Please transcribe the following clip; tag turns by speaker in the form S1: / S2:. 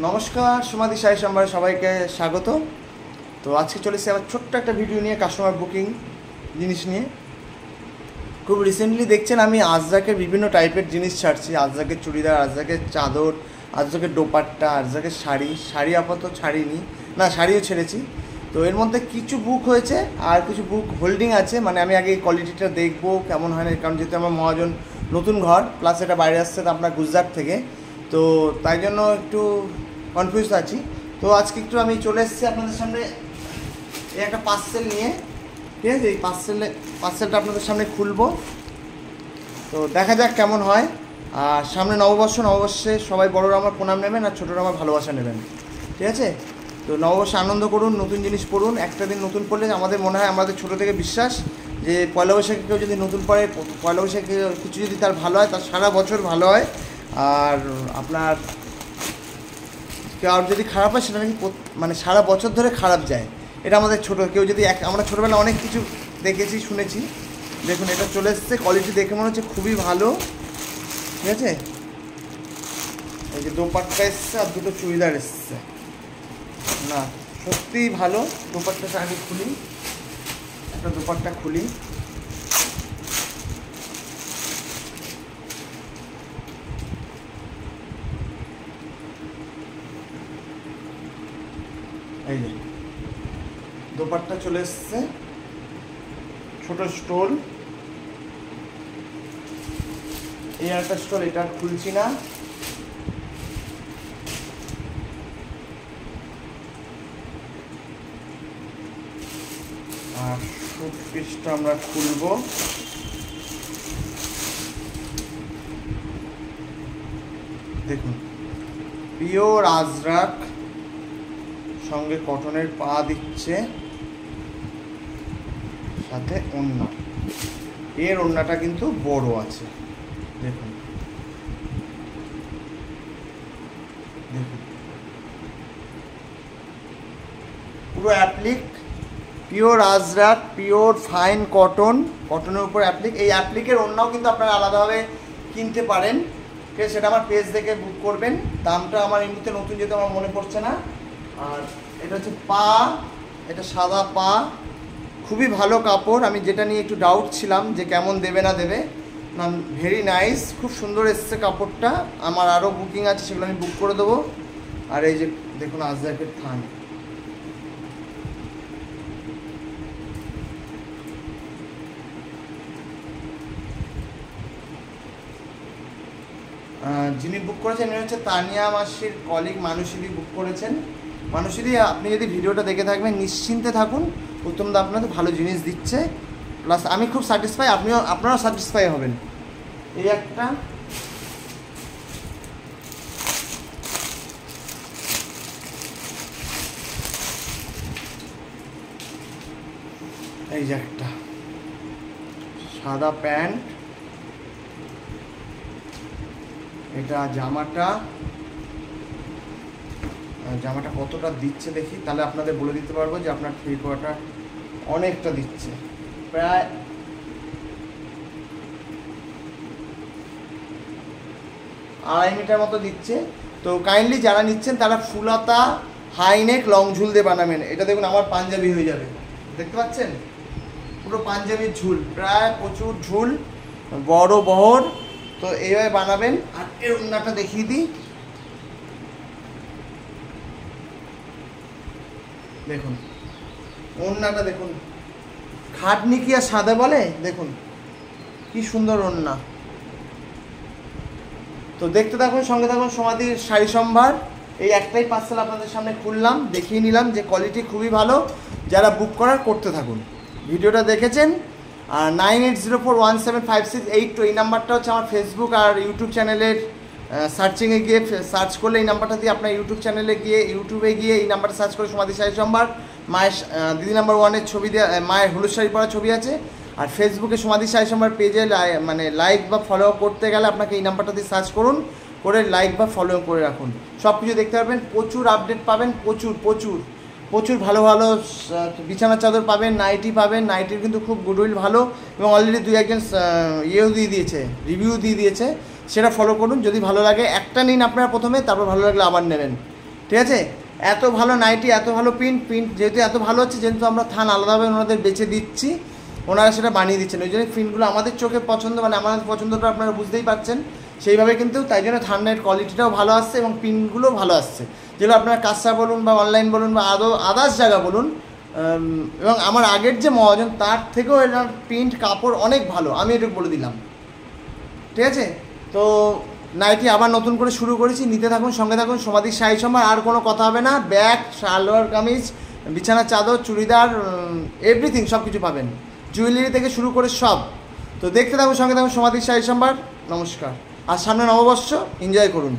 S1: নমস্কার, সমাধি শাড়ি সম্ভারে সবাইকে স্বাগত। তো আজকে চলেছি আবার ছোট্ট একটা ভিডিও নিয়ে, কাস্টমার বুকিং জিনিস নিয়ে। খুব রিসেন্টলি দেখছেন আমি আজরাকের বিভিন্ন টাইপের জিনিস ছাড়ছি। আজরাকের চুড়িদার, আজরাকের চাদর, আজরাকের দোপাট্টা, আজরাকের শাড়ি আপাতত ছাড়িনি, না শাড়িও ছেড়েছি। তো এর মধ্যে কিছু বুক হয়েছে আর কিছু বুক হোল্ডিং আছে। মানে আমি আগে এই কোয়ালিটিটা দেখবো কেমন হয় না, কারণ যেহেতু আমার মহাজন নতুন ঘর, প্লাস এটা বাইরে আসছে তো আপনার গুজরাট থেকে, তো তাই জন্য একটু কনফিউজ আছি। তো আজকে একটু আমি চলে এসেছি আপনাদের সামনে এই একটা পার্সেল নিয়ে, ঠিক আছে? এই পার্সেলটা আপনাদের সামনে খুলবো, তো দেখা যাক কেমন হয়। আর সামনে নববর্ষে সবাই বড়রা আমার প্রণাম নেবেন আর ছোটরা আমার ভালোবাসা নেবেন, ঠিক আছে? তো নববর্ষে আনন্দ করুন, নতুন জিনিস পড়ুন। একটা দিন নতুন পড়লে আমাদের মনে হয়, আমাদের ছোটো থেকে বিশ্বাস যে পয়লা বৈশাখে কেউ যদি নতুন পড়ে, পয়লা বৈশাখে কিছু যদি তার ভালো হয়, তার সারা বছর ভালো হয়। আর আপনার আর যদি খারাপ হয় সেটা নাকি মানে সারা বছর ধরে খারাপ যায়। এটা আমাদের কেউ যদি আমরা ছোটোবেলা অনেক কিছু দেখেছি শুনেছি। দেখুন এটা চলে এসছে, কোয়ালিটি দেখে মনে হচ্ছে খুবই ভালো, ঠিক আছে? এই যে দোপাট্টা এসছে আর দুটো চুড়িদার এসছে, না সত্যিই ভালো। দোপাট্টাটা আগে খুলি, একটা দোপাট্টা খুলি। এই যে দোপাট্টা চলে এসছে, ছোট স্টোল। এই একটা স্টোল, এটা খুলছি না। আর শুট পিসটা আমরা খুলবো। দেখুন পিওর আজরাক, সঙ্গে কটনের পা দিচ্ছে, সাথে ওড়না। এর ওড়নাটা কিন্তু বড় আছে, দেখুন দেখুন পুরো applique, pure Ajrak, pure fine কটনের উপর অ্যাপ্লিক। এই অ্যাপ্লিকের ওড়নাও কিন্তু আপনারা আলাদাভাবে কিনতে পারেন, ঠিক আছে? সেটা আমার পেজ থেকে বুক করবেন। দামটা আমার এমনিতে নতুন, যেহেতু আমার মনে পড়ছে না। আর এটা হচ্ছে পা, এটা সাদা পা, খুবই ভালো কাপড়। আমি যেটা নিয়ে একটু ডাউট ছিলাম যে কেমন দেবে না দেবে, না ভেরি নাইস, খুব সুন্দর এসছে কাপড়টা। আমার আরও বুকিং আছে, সেগুলো আমি বুক করে দেবো। আর এই যে দেখুন আজরাকের থান, যিনি বুক করেছেন উনি হচ্ছে তানিয়া মাসির কলিগ মানুষিদি বুক করেছেন। মানুষিদি, আপনি যদি ভিডিওটা দেখে থাকবেন নিশ্চিন্তে থাকুন, উত্তম দা আপনাদের ভালো জিনিস দিচ্ছে, প্লাস আমি খুব স্যাটিসফাই, আপনারাও স্যাটিসফাই হবেন। এই একটা, এই যে একটা সাদা প্যান্ট, এটা জামাটা কতটা দিচ্ছে দেখি, তাহলে আপনাদের বলে দিতে পারবো যে আপনার 3/4 অনেকটা দিচ্ছে, প্রায় 2.5 মিটার মতো দিচ্ছে। তো কাইন্ডলি যারা নিচ্ছেন তারা ফুলাতা হাইনেক লং ঝুল দিয়ে বানাবেন। এটা দেখুন আমার পাঞ্জাবি হয়ে যাবে, দেখতে পাচ্ছেন পুরো পাঞ্জাবির ঝুল, প্রায় প্রচুর ঝুল, বড় বহর। তো এইভাবে বানাবেন। আর এর ওড়নাটা দেখিয়ে দিই, দেখুন ওড়নাটা দেখুন, খাটনি কি আর সাদা বলে, দেখুন কি সুন্দর ওড়না। তো দেখতে থাকুন, সঙ্গে থাকুন সমাধির শাড়ি সম্ভার। এই একটাই পার্সেল আপনাদের সামনে খুললাম, দেখিয়ে নিলাম যে কোয়ালিটি খুবই ভালো। যারা বুক করার করতে থাকুন, ভিডিওটা দেখেছেন। আর 9804175682 এই নাম্বারটা হচ্ছে আমার ফেসবুক আর ইউটিউব চ্যানেলের সার্চিংয়ে গিয়ে সার্চ করলে এই নাম্বারটা দিয়ে আপনার ইউটিউবে গিয়ে এই নাম্বারটা সার্চ করে সমাধি শাড়ি সম্ভার, মায়ের দিদি নাম্বার 1-এর ছবি দিয়ে, মায়ের হলুদ শাড়ি পরা ছবি আছে। আর ফেসবুকে সমাধি শাড়ি সম্ভার পেজে মানে লাইক বা ফলো করতে গেলে আপনাকে এই নাম্বারটা দিয়ে সার্চ করুন, করে লাইক বা ফলো করে রাখুন, সব কিছু দেখতে পারবেন। প্রচুর আপডেট পাবেন, প্রচুর ভালো ভালো বিছানার চাদর পাবেন, নাইটি পাবেন। নাইটির কিন্তু খুব গুডউইল ভালো, এবং অলরেডি 2-1 রিভিউ দিয়ে দিয়েছে, সেটা ফলো করুন। যদি ভালো লাগে একটা নিন আপনারা প্রথমে, তারপর ভালো লাগলে আবার নেবেন। ঠিক আছে। এত ভালো নাইটি, এত ভালো প্রিন্ট যেহেতু এত ভালো হচ্ছে, যেহেতু আমরা থান আলাদাভাবে ওনাদের বেছে দিচ্ছি, ওনারা সেটা বানিয়ে দিচ্ছেন, ওই জন্য প্রিন্টগুলো আমাদের চোখে পছন্দ, মানে আমাদের পছন্দটা আপনারা বুঝতেই পারছেন সেইভাবে, কিন্তু তাই জন্য থানের কোয়ালিটিটাও ভালো আসছে এবং প্রিন্টগুলোও ভালো আসছে, যেগুলো আপনারা কাজটা বলুন বা অনলাইন বলুন বা আদার্স জায়গা বলুন, এবং আমার আগের যে মহাজন তার থেকেও এটার প্রিন্ট কাপড় অনেক ভালো, আমি এটুকু বলে দিলাম। ঠিক আছে, তো নাইটি আবার নতুন করে শুরু করেছি, নিতে থাকুন, সঙ্গে থাকুন। সমাধির শাড়ি সম্ভার, আর কোনো কথা হবে না। ব্যাগ, সালোয়ার কামিজ, বিছানার চাদর, চুড়িদার, এভরিথিং সব কিছু পাবেন, জুয়েলারি থেকে শুরু করে সব। তো দেখতে থাকুন, সঙ্গে থাকুন সমাধির শাড়ি সম্ভার। নমস্কার। আর সামনে নববর্ষ, এনজয় করুন।